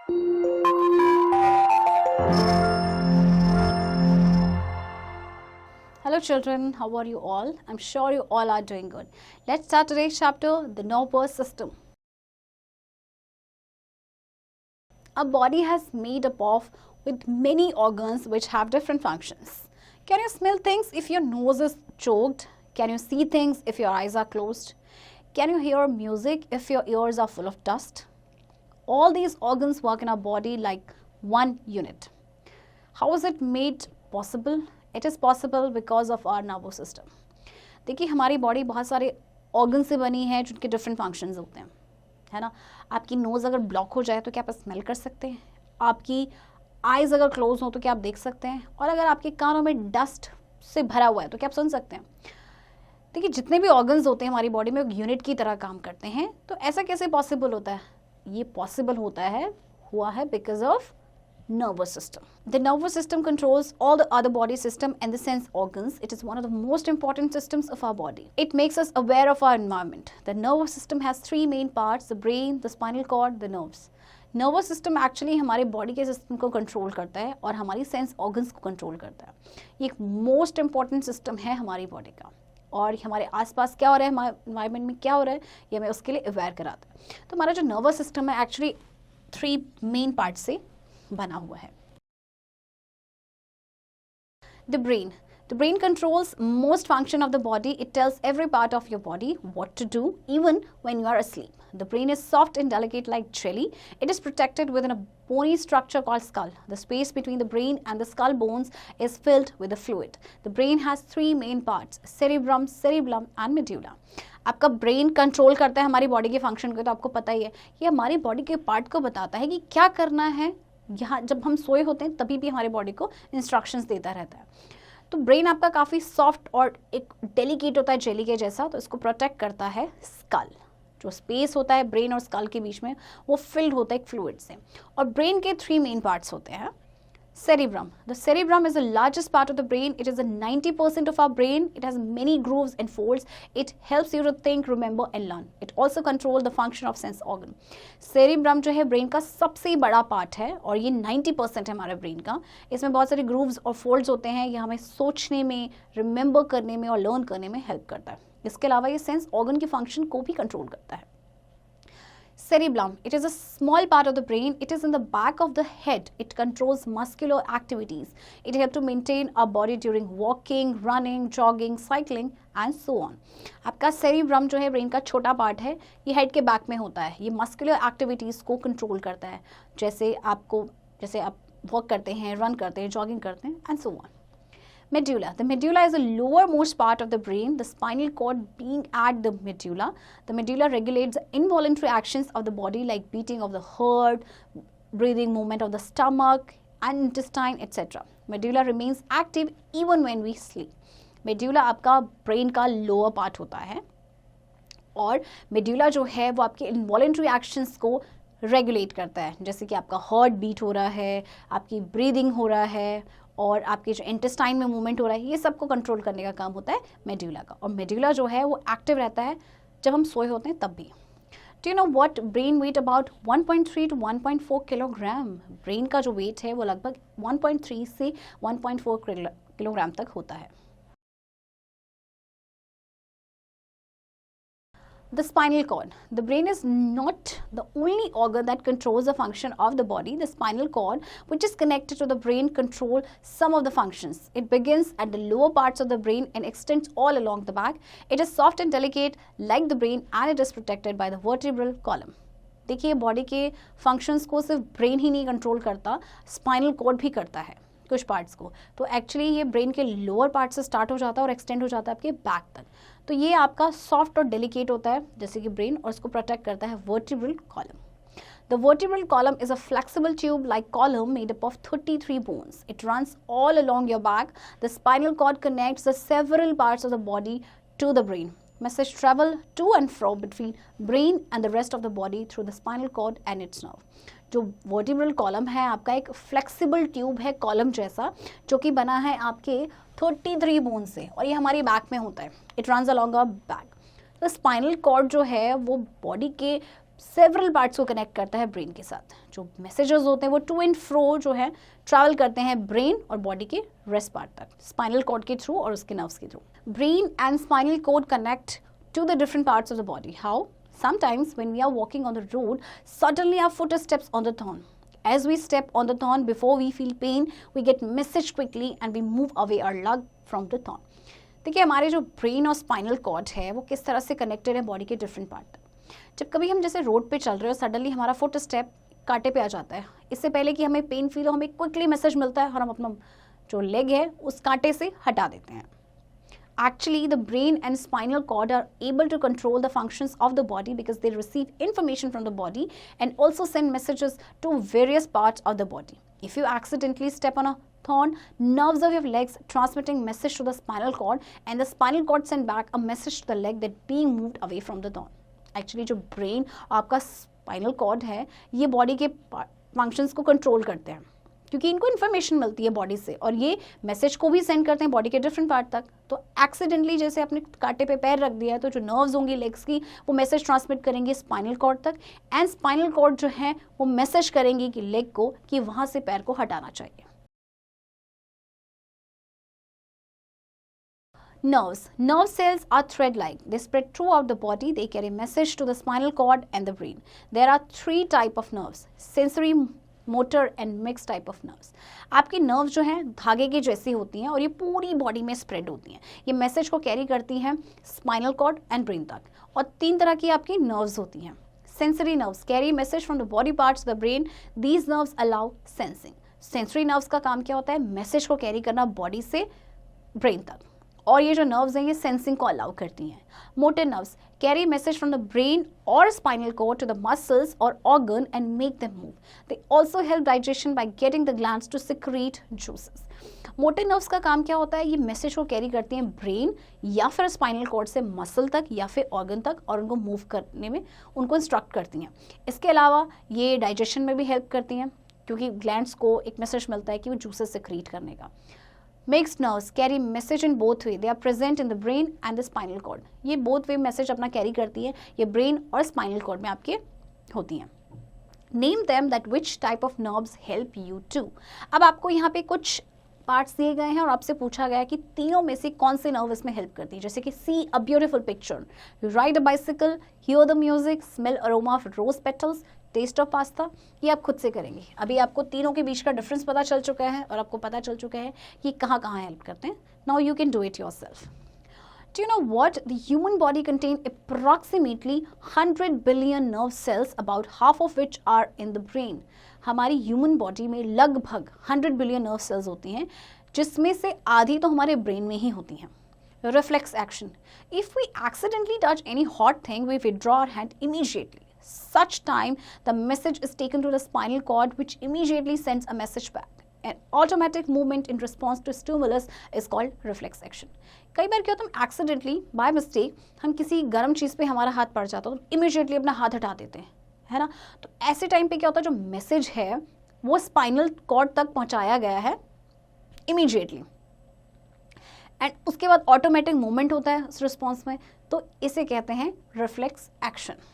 Hello children, how are you all? I'm sure you all are doing good. Let's start today's chapter, the nervous system. Our body has made up of with many organs which have different functions. Can you smell things if your nose is choked? Can you see things if your eyes are closed? Can you hear music if your ears are full of dust? All these organs work in our body like one unit. How is it made possible? It is possible because of our nervous system. देखिए हमारी body बहुत सारे organ से बनी है जिनके different functions होते हैं, है ना. आपकी नोज़ अगर ब्लॉक हो जाए तो क्या आप स्मेल कर सकते हैं? आपकी आइज़ अगर क्लोज हो तो क्या आप देख सकते हैं? और अगर आपके कानों में डस्ट से भरा हुआ है तो क्या आप सुन सकते हैं? देखिए जितने भी ऑर्गन्स होते हैं हमारी बॉडी में यूनिट की तरह काम करते हैं. तो ऐसा कैसे पॉसिबल होता है? ये पॉसिबल हुआ है because of nervous system. The nervous system controls all the other body system and the sense organs. It is one of the most important systems of our body. It makes us aware of our environment. The nervous system has three main parts: the brain, the spinal cord, the nerves. Nervous system actually हमारे body के system को control करता है और हमारी sense organs को control करता है. ये एक most important system है हमारी body का. और हमारे आसपास क्या हो रहा है, हमारे environment में क्या हो रहा है, ये हमें उसके लिए aware कराता है. तो हमारा जो nervous system है actually three main parts से बना हुआ है. The brain controls most function of the body. It tells every part of your body what to do even when you are asleep. The brain is soft and delicate like jelly. It is protected within a bony structure called skull. The space between the brain and the skull bones is filled with a fluid. The brain has three main parts: cerebrum, cerebellum and medulla. आपका brain control करता है हमारी body के function को, तो आपको पता ही है ये हमारी बॉडी के पार्ट को बताता है कि क्या करना है. यहाँ जब हम सोए होते हैं तभी भी हमारी बॉडी को इंस्ट्रक्शंस देता रहता है. तो ब्रेन आपका काफ़ी सॉफ्ट और एक डेलिकेट होता है जेली के जैसा, तो इसको प्रोटेक्ट करता है स्कल. जो स्पेस होता है ब्रेन और स्कल के बीच में वो फिल्ड होता है एक फ्लूइड से. और ब्रेन के थ्री मेन पार्ट्स होते हैं. Cerebrum. The cerebrum is the largest part of the brain. It is a 90% of our brain. It has many grooves and folds. It helps you to think, remember and learn. It also controls the function of sense organ. Cerebrum जो है brain का सबसे बड़ा part है और ये 90% है हमारे ब्रेन का. इसमें बहुत सारे grooves और folds होते हैं. ये हमें सोचने में, रिमेंबर करने में और लर्न करने में हेल्प करता है. इसके अलावा ये सेंस ऑर्गन के फंक्शन को भी कंट्रोल करता है. Cerebellum. It is a small part of the brain. It is in the back of the head. It controls muscular activities. It helps to maintain our body during walking, running, jogging, cycling and so on. आपका cerebrum जो है brain का छोटा part है, ये head के back में होता है. ये मस्कुलर एक्टिविटीज़ को कंट्रोल करता है. जैसे आप वॉक करते हैं, रन करते हैं, जॉगिंग करते हैं and so on. Medulla. The medulla is the lowermost part of the brain, the spinal cord being at the medulla. The medulla regulates the involuntary actions of the body like beating of the heart, breathing movement of the stomach and intestine, etc. Medulla remains active even when we sleep. Medulla आपका brain का lower part होता है और medulla जो है वो आपके involuntary actions को रेगुलेट करता है. जैसे कि आपका हार्ट बीट हो रहा है, आपकी ब्रीदिंग हो रहा है और आपके जो इंटेस्टाइन में मूवमेंट हो रहा है, ये सबको कंट्रोल करने का काम होता है मेड्यूला का. और मेड्यूला जो है वो एक्टिव रहता है जब हम सोए होते हैं तब भी. Do you know what brain weight about 1.3 to 1.4 kilogram. Brain का जो वेट है वो लगभग 1.3 से 1.4 किलोग्राम तक होता है. The spinal cord. The brain is not the only organ that controls the function of the body. The spinal cord, which is connected to the brain, controls some of the functions. It begins at the lower parts of the brain and extends all along the back. It is soft and delicate like the brain and it is protected by the vertebral column. देखिए body के functions को सिर्फ brain ही नहीं control करता, spinal cord भी करता है कुछ पार्ट्स को. तो एक्चुअली ये ब्रेन के लोअर पार्ट से स्टार्ट हो जाता है और एक्सटेंड हो जाता है आपके बैक तक. तो ये आपका सॉफ्ट और डेलिकेट होता है जैसे कि ब्रेन, और इसको प्रोटेक्ट करता है vertebral column. The vertebral column is a flexible tube-like column made up of 33 bones. It runs all along your back. The spinal cord connects the several parts of the body to the brain. Message travel to and fro between brain and the rest of the body through the spinal cord and its nerve. जो vertebral column है आपका एक flexible tube है column जैसा, जो कि बना है आपके 33 बोन से और ये हमारी बैक में होता है. It runs along our back. तो स्पाइनल कॉर्ड जो है वो बॉडी के सेवरल पार्ट्स को कनेक्ट करता है ब्रेन के साथ। जो मैसेजेस होते हैं वो टू एंड फ्रो जो है ट्रैवल करते हैं ब्रेन और बॉडी के रेस्ट पार्ट तक, स्पाइनल कॉर्ड के थ्रू और उसके नर्व्स के through. Brain and spinal cord connect to the different parts of the body. How? Sometimes when we are walking on the road, suddenly our foot steps on the thorn. As we step on the thorn, before we feel pain, we get message quickly and we move away our leg from the thorn. देखिए हमारे जो brain और spinal cord है वो किस तरह से connected है बॉडी के डिफरेंट पार्ट तक। जब कभी हम जैसे रोड पे चल रहे हो, सडनली हमारा फुट स्टेप कांटे पे आ जाता है, इससे पहले कि हमें पेन फील हो, हमें क्विकली मैसेज मिलता है और हम अपना जो लेग है उस कांटे से हटा देते हैं। Actually, the brain and spinal cord are able to control the functions of the body because they receive information from the body and also send messages to various parts of the body. If you accidentally step on a thorn, nerves of your legs transmitting message to the spinal cord and the spinal cord send back a message to the leg that being moved away from the thorn. Actually, जो brain और आपका spinal cord है ये body के functions को control करते हैं क्योंकि इनको इन्फॉर्मेशन मिलती है बॉडी से और ये मैसेज को भी सेंड करते हैं बॉडी के डिफरेंट पार्ट तक। तो एक्सीडेंटली जैसे आपने कांटे पे पैर रख दिया है तो जो नर्व्स होंगी लेग्स की वो मैसेज ट्रांसमिट करेंगे स्पाइनल कॉर्ड तक एंड स्पाइनल कॉर्ड जो है वो मैसेज करेंगी कि लेग को कि वहां से पैर को हटाना चाहिए। Nerve cells are thread-like. They spread throughout the body. They carry message to the spinal cord and the brain. There are 3 types of nerves: sensory, motor and mix type of nerves. आपकी nerves जो हैं धागे की जैसी होती हैं और ये पूरी बॉडी में स्प्रेड होती हैं। ये मैसेज को कैरी करती हैं स्पाइनल कॉर्ड एंड ब्रेन तक। और 3 तरह की आपकी नर्व्स होती हैं। Sensory nerves carry message from the body parts the brain. These nerves allow sensing. Sensory nerves का काम क्या होता है? मैसेज को कैरी करना बॉडी से ब्रेन तक। और ये जो नर्व्स हैं ये सेंसिंग को अलाउ करती हैं। Motor nerves carry message from the brain और spinal cord to the muscles और organ and make them move. They also help digestion by getting the glands to secrete juices. Motor nerves का काम क्या होता है? ये मैसेज को carry करती हैं ब्रेन या फिर स्पाइनल कोड से मसल तक या फिर ऑर्गन तक और उनको मूव करने में उनको इंस्ट्रक्ट करती हैं। इसके अलावा ये डाइजेशन में भी हेल्प करती हैं क्योंकि ग्लैंड्स को एक मैसेज मिलता है कि वो जूसेस सिक्रीट करने का। Mixed nerves carry message in both way. They are present in the brain and the spinal cord. ये both way message अपना carry करती है, ये brain और spinal cord में आपके होती हैं। Name them that which type of nerves help you too. अब आपको यहाँ पे कुछ पार्ट्स दिए गए हैं और आपसे पूछा गया कि तीनों में से कौन से नर्व इसमें हेल्प करती है। जैसे कि see a beautiful picture, ride a bicycle, hear the music, smell aroma of rose petals, taste of pasta. ये आप खुद से करेंगे। अभी आपको तीनों के बीच का डिफरेंस पता चल चुका है और आपको पता चल चुका है कि कहाँ कहाँ हेल्प करते हैं। Now you can do it yourself. Do you know what? The human body contains approximately 100 billion nerve cells, about half of which are in the brain. हमारी ह्यूमन बॉडी में लगभग 100 बिलियन नर्व सेल्स होती हैं जिसमें से आधी तो हमारे ब्रेन में ही होती हैं। Reflex action, if we accidentally touch any hot thing we withdraw our hand immediately. Such time the message is taken to the spinal cord which immediately sends a message back. An automatic movement in response to stimulus is called reflex action. कई बार क्या होता है हम accidentally by mistake हम किसी गर्म चीज़ पे हमारा हाथ पड़ जाता है तो इमीडिएटली अपना हाथ हटा देते हैं, है ना। तो ऐसे टाइम पे क्या होता है जो मैसेज है वो स्पाइनल कॉर्ड तक पहुंचाया गया है इमीडिएटली एंड उसके बाद ऑटोमेटिक मूवमेंट होता है उस रिस्पॉन्स में, तो इसे कहते हैं reflex action.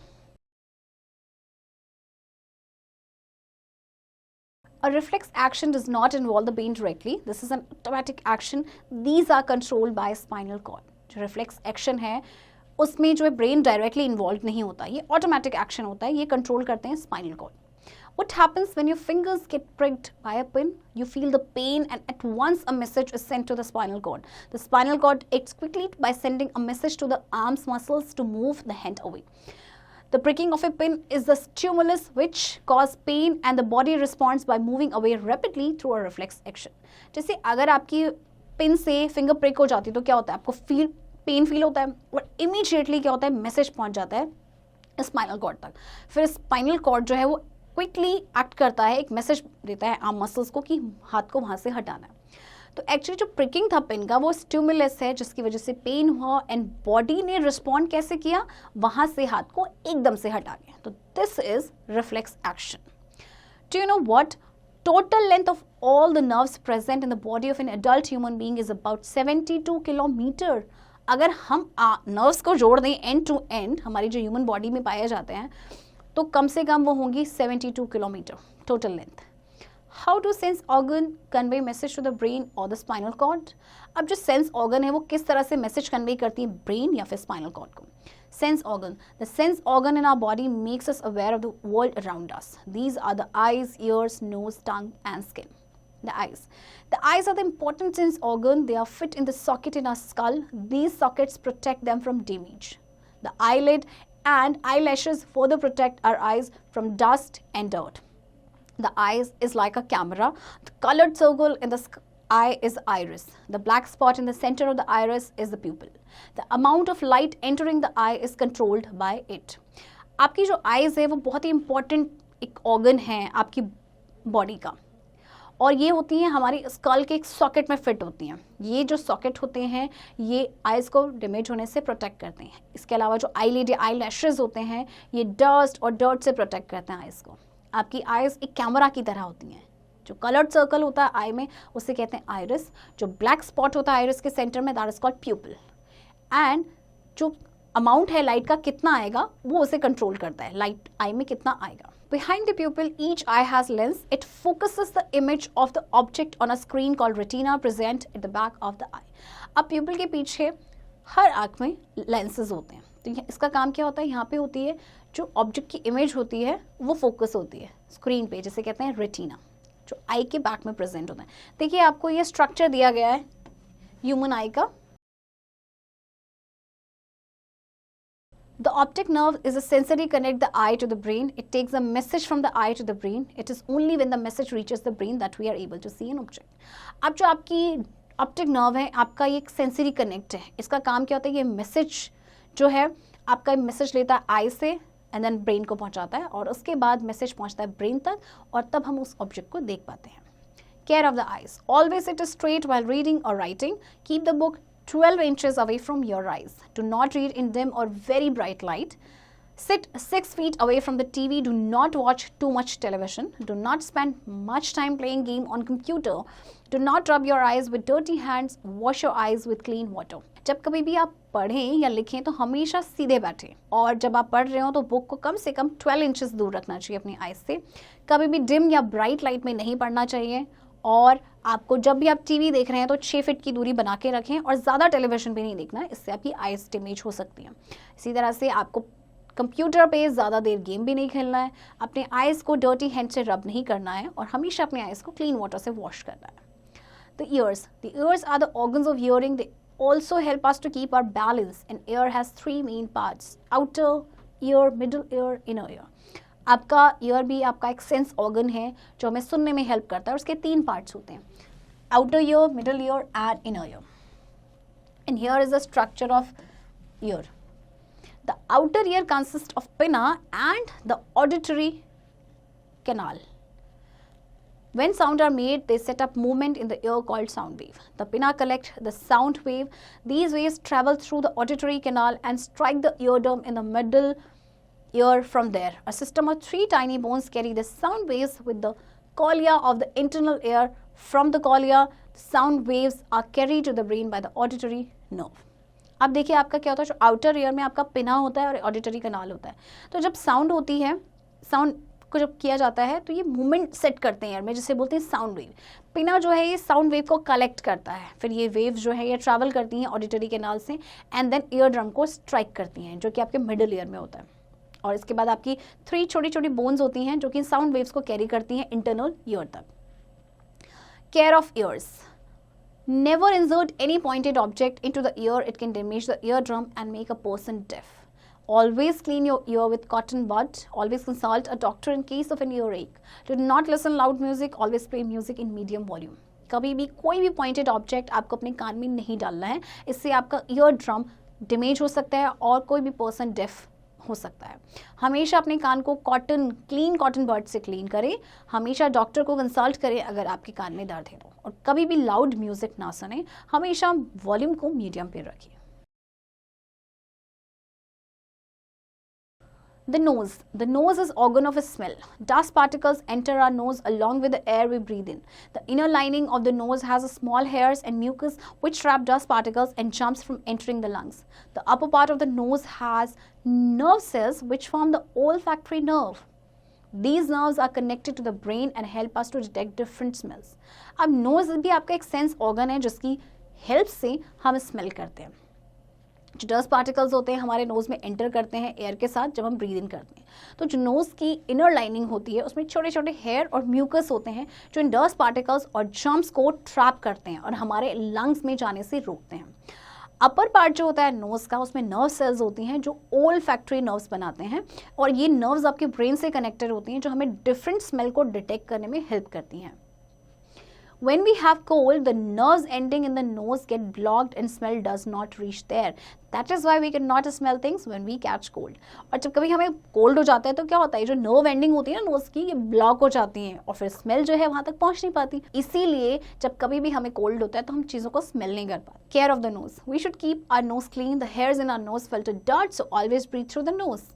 A reflex action does not involve the brain directly. This is an automatic action. These are controlled by spinal cord. जो reflex action है उसमें जो है brain directly involved नहीं होता, ये automatic action होता है, ये control करते हैं spinal cord. What happens when your fingers get pricked by a pin? You feel the pain and at once a message is sent to the spinal cord. The spinal cord acts quickly by sending a message to the arms muscles to move the hand away. The pricking of a pin is the stimulus which causes pain and the body responds by moving away rapidly through a reflex action. जैसे अगर आपकी pin से finger prick हो जाती है तो क्या होता है, आपको पेन फील होता है और इमीडिएटली क्या होता है मैसेज पहुंच जाता है स्पाइनल कॉर्ड तक। फिर स्पाइनल कॉर्ड जो है वो क्विकली एक्ट करता है, एक मैसेज देता है आर्म मसल्स को कि हाथ को वहाँ से हटाना है। तो एक्चुअली जो प्रिकिंग था पिन का वो स्टिमुलस है जिसकी वजह से पेन हुआ एंड बॉडी ने रिस्पॉन्ड कैसे किया, वहाँ से हाथ को एकदम से हटा लिया। तो this is reflex action. Do you know what? Total length of all the nerves present in the body of an adult human being is about 72 kilometre. अगर हम नर्व्स को जोड़ दें एंड टू एंड हमारी जो ह्यूमन बॉडी में पाए जाते हैं तो कम से कम वो होंगी 72 kilometre total length. How do sense organ convey message to the brain और द स्पाइनल कॉर्ड? अब जो सेंस ऑर्गन है वो किस तरह से मैसेज कन्वे करती है ब्रेन या फिर स्पाइनल कॉर्ड को? Sense organ. The sense organ in our body makes us aware of the world around us. These are the eyes, ears, nose, tongue and skin. The eyes. The eyes are the important sense organ. They are fit in the socket in our skull. These sockets protect them from damage. The eyelid and eyelashes further protect our eyes from dust and dirt. The eyes is like a camera. The colored circle in the eye is iris. The black spot in the center of the iris is the pupil. The amount of light entering the eye is controlled by it. आपकी जो eyes है वो बहुत ही important एक organ है आपकी body का, और ये होती हैं हमारी स्कल के एक सॉकेट में फिट होती हैं। ये जो सॉकेट होते हैं ये आइज़ को डैमेज होने से प्रोटेक्ट करते हैं। इसके अलावा जो आईलिड या आई लैशेज होते हैं ये डस्ट और डर्ट से प्रोटेक्ट करते हैं आइज़ को। आपकी आइज़ एक कैमरा की तरह होती हैं। जो कलर्ड सर्कल होता है आई में उसे कहते हैं आइरिस। जो ब्लैक स्पॉट होता है आइरिस के सेंटर में दैट इज कॉल्ड प्यूपिल। एंड जो अमाउंट है लाइट का कितना आएगा वो उसे कंट्रोल करता है, लाइट आई में कितना आएगा। Behind the pupil, each eye has lens. It focuses the image of the object on a screen called retina present at the back of the eye. अब pupil के पीछे हर आँख में lenses होते हैं। तो इसका काम क्या होता है, यहाँ पे होती है जो ऑब्जेक्ट की इमेज होती है वो फोकस होती है स्क्रीन पे, जिसे कहते हैं रेटिना, जो आई के बैक में प्रेजेंट होता है। देखिए आपको ये स्ट्रक्चर दिया गया है ह्यूमन आई का। The optic nerve is a sensory connect the eye to the brain. It takes a message from the eye to the brain. It is only when the message reaches the brain that we are able to see an object. अब जो आपकी optic nerve है आपका ये एक sensory connect है। इसका काम क्या होता है, ये मैसेज जो है आपका मैसेज लेता है आई से एंड देन ब्रेन को पहुंचाता है, और उसके बाद मैसेज पहुंचता है ब्रेन तक, और तब हम उस ऑब्जेक्ट को देख पाते हैं। Care of the eyes, always seat straight while reading or writing. Keep the book 12 inches away from your eyes. Do not read in dim or very bright light. Sit 6 feet away from the TV. Do not watch too much television. Do not spend much time playing game on computer. Do not rub your eyes with dirty hands. Wash your eyes with clean water. जब कभी भी आप पढ़ें या लिखें तो हमेशा सीधे बैठें, और जब आप पढ़ रहे हो तो बुक को कम से कम 12 इंचेस दूर रखना चाहिए अपनी आइज से। कभी भी डिम या ब्राइट लाइट में नहीं पढ़ना चाहिए, और आपको जब भी आप टीवी देख रहे हैं तो 6 फीट की दूरी बना के रखें, और ज़्यादा टेलीविजन भी नहीं देखना है, इससे आपकी आइज डैमेज हो सकती हैं। इसी तरह से आपको कंप्यूटर पे ज़्यादा देर गेम भी नहीं खेलना है, अपने आइज़ को डर्टी हैंड से रब नहीं करना है, और हमेशा अपने आइज़ को क्लीन वाटर से वॉश करना है। The ears are the organs of hearing. They also help us to keep our balance. An ear has 3 main parts: outer ear, middle ear, inner ear. आपका ईयर भी आपका एक sense organ है जो हमें सुनने में हेल्प करता है, और उसके 3 पार्ट्स होते हैं: outer ear, middle ear and inner ear. And here is the structure of ear. The outer ear consist of pinna and the auditory canal. When sound are made, they set up movement in the ear called sound wave. The pinna collect the sound wave. These waves travel through the auditory canal and strike the eardrum in the middle ear. From there, a system of 3 tiny bones carry the sound waves with the cornea of the internal ear. From the cornea, the sound waves are carried to the brain by the auditory nerve. अब देखिए आपका क्या होता है, जो outer ear में आपका पिना होता है और ऑडिटरी कैनाल होता है। तो जब साउंड होती है, साउंड को जब किया जाता है तो ये मूवमेंट सेट करते हैं ईयर में, जिसे बोलते हैं साउंड वेव। पिना जो है ये साउंड वेव को कलेक्ट करता है, फिर ये वेव जो है ये ट्रैवल करती हैं ऑडिटरी कैनाल से एंड देन ईयर ड्रम को स्ट्राइक करती हैं, जो कि आपके मिडिल ईयर में होता है। और इसके बाद आपकी 3 छोटी छोटी बोन्स होती हैं जो कि साउंड वेव्स को कैरी करती हैं इंटरनल ईयर तक। Care of ears, never insert any pointed object into the ear, it can damage the ear drum and make a person deaf. Always clean your ear with cotton bud. Always consult a doctor in case of an earache. Do not listen loud music. Always play music in medium volume. कभी भी कोई भी pointed object आपको अपने कान में नहीं डालना है, इससे आपका ईयर ड्रम डैमेज हो सकता है और कोई भी पर्सन डेफ हो सकता है। हमेशा अपने कान को क्लीन कॉटन बड से क्लीन करें। हमेशा डॉक्टर को कंसल्ट करें अगर आपके कान में दर्द है तो, और कभी भी लाउड म्यूजिक ना सुने, हमेशा वॉल्यूम को मीडियम पे रखिए। The nose. The nose is organ of a smell. Dust particles enter our nose along with the air we breathe in. The inner lining of the nose has a small hairs and mucus which trap dust particles and germs from entering the lungs. The upper part of the nose has nerve cells which form the olfactory nerve. These nerves are connected to the brain and help us to detect different smells. अब nose भी आपका एक sense organ है जिसकी help से हम smell करते हैं. जो डस्ट पार्टिकल्स होते हैं हमारे नोज़ में एंटर करते हैं एयर के साथ जब हम ब्रीद इन करते हैं. तो जो नोज़ की इनर लाइनिंग होती है उसमें छोटे छोटे हेयर और म्यूकस होते हैं जो इन डस्ट पार्टिकल्स और जर्म्स को ट्रैप करते हैं और हमारे लंग्स में जाने से रोकते हैं. अपर पार्ट जो होता है नोज़ का उसमें नर्व सेल्स होती हैं जो ओल्फैक्टरी नर्व्स बनाते हैं और ये नर्व्स आपके ब्रेन से कनेक्टेड होती हैं जो हमें डिफरेंट स्मेल को डिटेक्ट करने में हेल्प करती हैं. When we have cold, the nerves ending in the nose get blocked and smell does not reach there. That is why we cannot smell things when we catch cold. और जब कभी हमें cold हो जाता है तो क्या होता है जो नर्व एंडिंग होती है ना नोज की ये ब्लॉक हो जाती हैं और फिर स्मेल जो है वहाँ तक पहुँच नहीं पाती. इसीलिए जब कभी भी हमें कोल्ड होता है तो हम चीज़ों को स्मेल नहीं कर पाते. Care of the nose. We should keep our nose clean. The hairs in our nose filter dirt, so always breathe through the nose.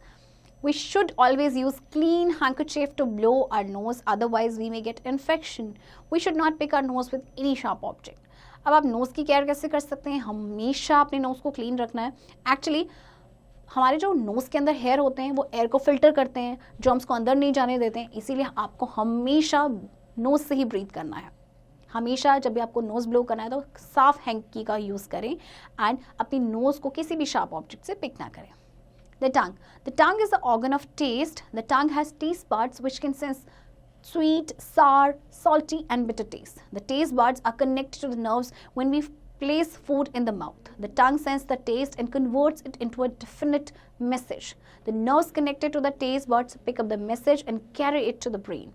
We should always use clean handkerchief to blow our nose, otherwise we may get infection. We should not pick our nose with any sharp object. अब आप nose की care कैसे कर सकते हैं? हमेशा अपने nose को क्लीन रखना है. एक्चुअली हमारे जो नोज़ के अंदर हेयर होते हैं वो एयर को फिल्टर करते हैं, जर्म्स को अंदर नहीं जाने देते हैं. इसीलिए आपको हमेशा नोज़ से ही ब्रीथ करना है. हमेशा जब भी आपको नोज़ ब्लो करना है तो साफ हैंकी का यूज़ करें एंड अपनी नोज़ को किसी भी शार्प ऑब्जेक्ट से पिक ना करें. The tongue. The tongue is the organ of taste. The tongue has taste buds which can sense sweet, sour, salty and bitter taste. The taste buds are connected to the nerves when we place food in the mouth. The tongue senses the taste and converts it into a definite message. The nerves connected to the taste buds pick up the message and carry it to the brain.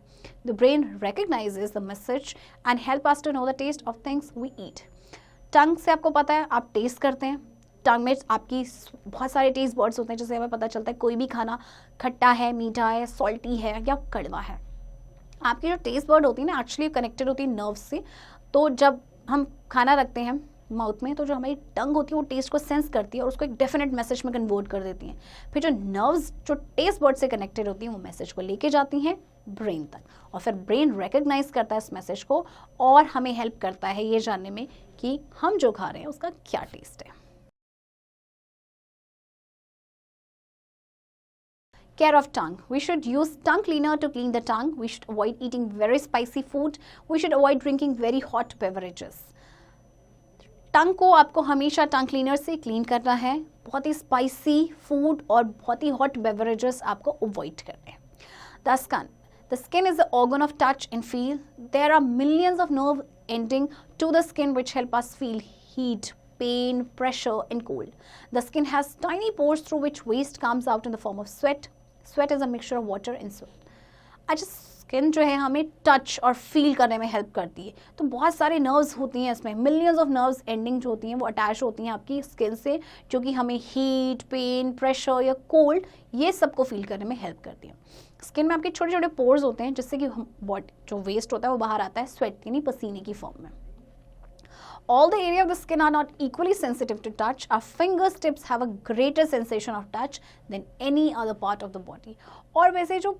The brain recognizes the message and help us to know the taste of things we eat. Tongue से आपको पता है आप test करते हैं. टंग में आपकी बहुत सारे टेस्ट बर्ड्स होते हैं जिससे हमें पता चलता है कोई भी खाना खट्टा है, मीठा है, सॉल्टी है या कड़वा है. आपकी जो टेस्ट बर्ड होती है ना एक्चुअली कनेक्टेड होती है नर्व से. तो जब हम खाना रखते हैं माउथ में तो जो हमारी टंग होती है वो टेस्ट को सेंस करती है और उसको एक डेफिनेट मैसेज में कन्वर्ट कर देती हैं. फिर जो नर्व्स जो टेस्ट बर्ड से कनेक्टेड होती हैं वो मैसेज को लेके जाती हैं ब्रेन तक और फिर ब्रेन रिकग्नाइज करता है इस मैसेज को और हमें हेल्प करता है ये जानने में कि हम जो खा रहे हैं उसका क्या टेस्ट है. Care of tongue. We should use tongue cleaner to clean the tongue. We should avoid eating very spicy food. We should avoid drinking very hot beverages. टंग को आपको हमेशा टंग क्लीनर से क्लीन करना है. बहुत ही स्पाइसी फूड और बहुत ही hot beverages आपको अवॉइड करने हैं. The skin. The skin is the organ of touch and feel. There are millions of nerve ending to the skin which help us feel heat, pain, pressure and cold. The skin has tiny pores through which waste comes out in the form of sweat. Sweat is a mixture of water and sweat. अच्छा skin जो है हमें touch और feel करने में help करती है. तो बहुत सारे नर्व्स होती हैं इसमें. मिलियंस ऑफ नर्व्स एंडिंग जो होती हैं वो अटैच होती हैं आपकी स्किन से जो कि हमें हीट, पेन, प्रेशर या कोल्ड ये सबको फील करने में हेल्प करती है. स्किन में आपके छोटे छोटे पोर्स होते हैं जिससे कि बॉडी जो वेस्ट होता है वो बाहर आता है स्वेट यानी पसीने की फॉर्म में. All the area of the skin are not equally sensitive to touch. Our fingertips have a greater sensation of touch than any other part of the body. और वैसे जो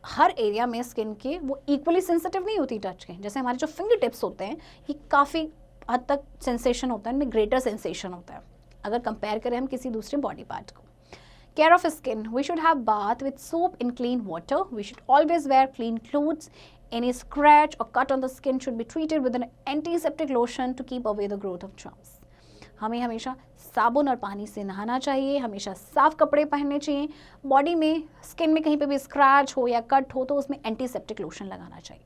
हर एरिया में स्किन के वो इक्वली सेंसिटिव नहीं होती touch के. जैसे हमारे जो फिंगर टिप्स होते हैं ये काफ़ी हद तक सेंसेशन होता है, इनमें ग्रेटर सेंसेशन होता है अगर कंपेयर करें हम किसी दूसरे बॉडी पार्ट को. Care of skin. We should have bath with soap and clean water. We should always wear clean clothes. Any scratch or cut on the skin should be treated with an antiseptic lotion to keep away the growth of germs. हमें हमेशा साबुन और पानी से नहाना चाहिए. हमेशा साफ कपड़े पहनने चाहिए. बॉडी में स्किन में कहीं पे भी स्क्रैच हो या कट हो तो उसमें एंटीसेप्टिक लोशन लगाना चाहिए.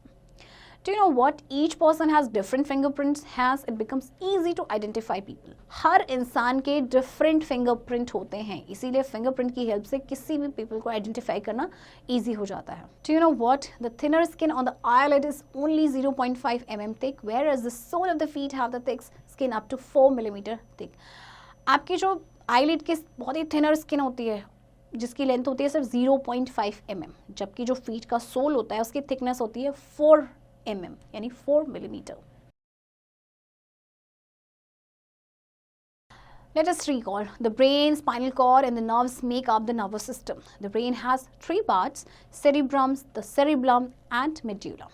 Do you know what? Each person has different fingerprints. Hence, it becomes easy to identify people. हर इंसान के different fingerprint होते हैं, इसीलिए fingerprint की help से किसी भी people को identify करना easy हो जाता है. Do you know what? The thinner skin on the eyelid is only 0.5 mm thick, whereas the sole of the feet have the thick skin up to 4 mm thick. आपकी जो eyelid की बहुत ही thinner skin होती है जिसकी length होती है सिर्फ 0.5 mm, जबकि जो फीट का सोल होता है उसकी थिकनेस होती है 4 mm यानी 4 millimetre. Let us recall. The brain, spinal cord and the nerves make up the nervous system. The brain has three parts: cerebrum, the cerebellum and medulla.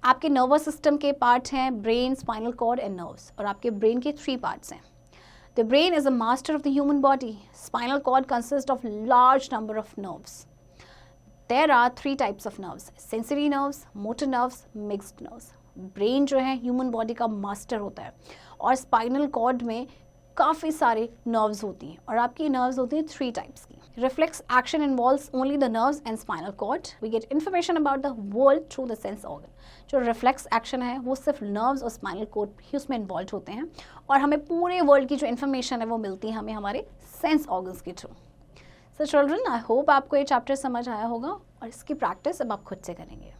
आपके नर्वस सिस्टम के part हैं brain, spinal cord and nerves, और आपके brain के three parts हैं. The brain is a master of the human body. Spinal cord consists of large number of nerves. There are three types of nerves: sensory nerves, motor nerves, mixed nerves. Brain जो है human body का master होता है, और spinal cord में काफ़ी सारे nerves होती हैं, और आपकी नर्व्स होती हैं थ्री टाइप्स की. Reflex action involves only the nerves and spinal cord. We get information about the world through the sense organ. जो रिफ्लेक्स एक्शन है वो सिर्फ नर्व्स और स्पाइनल कॉर्ड ही उसमें इन्वॉल्व होते हैं, और हमें पूरे वर्ल्ड की जो इन्फॉर्मेशन है वो मिलती है हमें हमारे सेंस ऑर्गन्स के through. So children, I hope आपको ये चैप्टर समझ आया होगा, और इसकी प्रैक्टिस अब आप खुद से करेंगे.